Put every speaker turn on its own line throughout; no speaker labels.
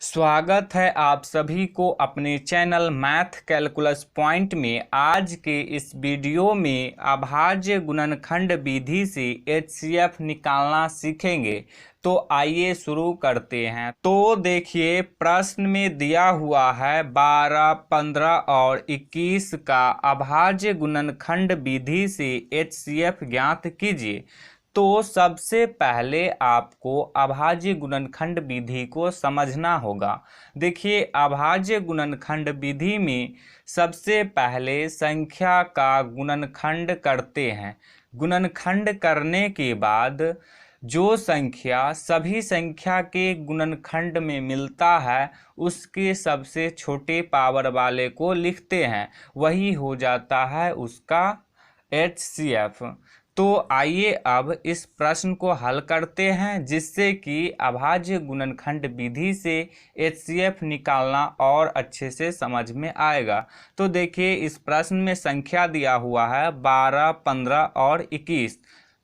स्वागत है आप सभी को अपने चैनल मैथ कैलकुलस पॉइंट में। आज के इस वीडियो में अभाज्य गुणनखंड विधि से एचसीएफ निकालना सीखेंगे। तो आइए शुरू करते हैं। तो देखिए, प्रश्न में दिया हुआ है 12, 15 और 21 का अभाज्य गुणनखंड विधि से एचसीएफ ज्ञात कीजिए। तो सबसे पहले आपको अभाज्य गुणनखंड विधि को समझना होगा। देखिए, अभाज्य गुणनखंड विधि में सबसे पहले संख्या का गुणनखंड करते हैं। गुणनखंड करने के बाद जो संख्या सभी संख्या के गुणनखंड में मिलता है उसके सबसे छोटे पावर वाले को लिखते हैं, वही हो जाता है उसका एचसीएफ। तो आइए अब इस प्रश्न को हल करते हैं, जिससे कि अभाज्य गुणनखंड विधि से एचसीएफ निकालना और अच्छे से समझ में आएगा। तो देखिए, इस प्रश्न में संख्या दिया हुआ है 12, 15 और 21।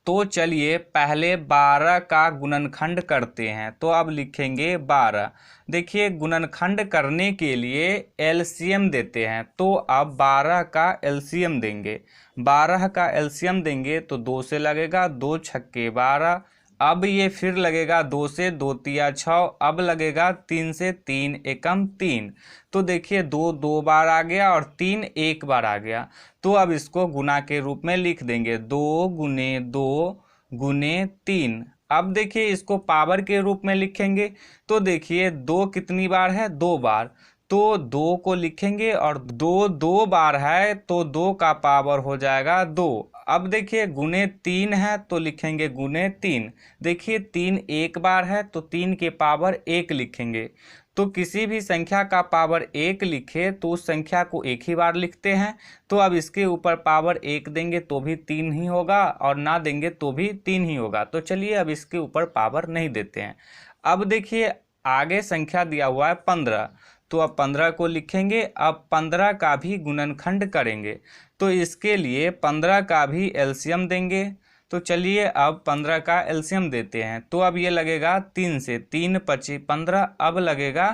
तो चलिए पहले 12 का गुणनखंड करते हैं। तो अब लिखेंगे 12। देखिए, गुणनखंड करने के लिए एलसीएम देते हैं। तो अब 12 का एलसीएम देंगे। 12 का एलसीएम देंगे तो 2 से लगेगा, 2 छक्के 12। अब ये फिर लगेगा 2 से, 2 तिया 6। अब लगेगा 3 से, 3 एकम 3। तो देखिए 2 2 बार आ गया और 3 एक बार आ गया। तो अब इसको गुणा के रूप में लिख देंगे, 2 गुने 2 गुने 3। अब देखिए इसको पावर के रूप में लिखेंगे। तो देखिए 2 कितनी बार है, 2 बार। तो 2 को लिखेंगे और 2 2 बार है तो 2 का पावर हो जाएगा 2। अब देखिए गुने 3 है तो लिखेंगे गुने 3। देखिए 3 एक बार है तो 3 के पावर 1 लिखेंगे। तो किसी भी संख्या का पावर 1 लिखे तो उस संख्या को एक ही बार लिखते हैं। तो अब इसके ऊपर पावर 1 देंगे तो भी 3 ही होगा और ना देंगे तो भी 3 ही होगा। तो चलिए अब इसके ऊपर पावर नहीं देते हैं। अब देखिए आगे संख्या दिया हुआ है 15। तो अब 15 को लिखेंगे। अब 15 का भी गुणनखंड करेंगे। तो इसके लिए 15 का भी एलसीएम देंगे। तो चलिए अब 15 का एलसीएम देते हैं। तो अब ये लगेगा 3 से, 3 पची 15। अब लगेगा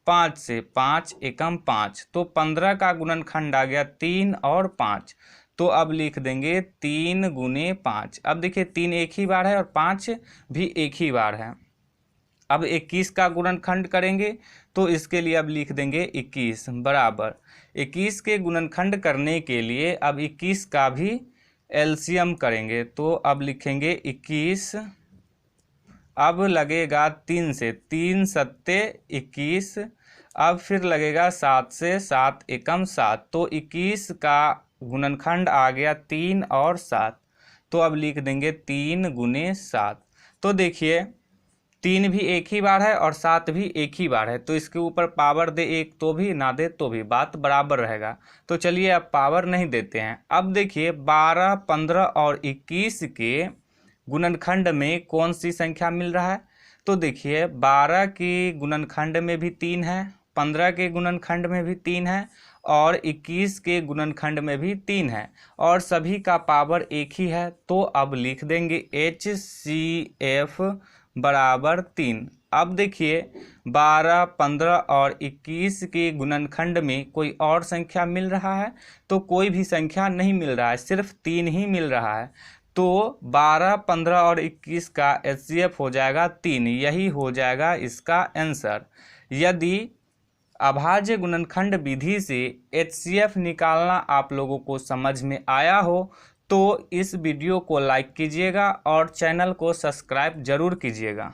5 से, 5 एकम 5। तो 15 का गुणनखंड आ गया 3 और 5। तो अब लिख देंगे 3 गुने 5। अब देखिए 3 एक ही बार है और 5 भी एक ही बार है। अब 21 का गुणनखंड करेंगे। तो इसके लिए अब लिख देंगे 21 बराबर 21 के गुणनखंड करने के लिए अब 21 का भी एलसीएम करेंगे। तो अब लिखेंगे 21। अब लगेगा 3 से, 3 सत्ते 21। अब फिर लगेगा 7 से, 7 एकम 7। तो 21 का गुणनखंड आ गया 3 और 7। तो अब लिख देंगे 3 गुने 7। तो देखिए 3 भी एक ही बार है और 7 भी एक ही बार है। तो इसके ऊपर पावर दे 1 तो भी, ना दे तो भी, बात बराबर रहेगा। तो चलिए अब पावर नहीं देते हैं। अब देखिए 12, 15 और 21 के गुणनखंड में कौन सी संख्या मिल रहा है। तो देखिए 12 के गुणनखंड में भी 3 है, 15 के गुणनखंड में भी 3 है और 21 के गुणनखंड में भी 3 है और सभी का पावर एक ही है। तो अब लिख देंगे HCF बराबर 3। अब देखिए 12, 15 और 21 के गुणनखंड में कोई और संख्या मिल रहा है। तो कोई भी संख्या नहीं मिल रहा है, सिर्फ 3 ही मिल रहा है। तो 12, 15 और 21 का एचसीएफ हो जाएगा 3। यही हो जाएगा इसका आंसर। यदि अभाज्य गुणनखंड विधि से एचसीएफ निकालना आप लोगों को समझ में आया हो तो इस वीडियो को लाइक कीजिएगा और चैनल को सब्सक्राइब जरूर कीजिएगा।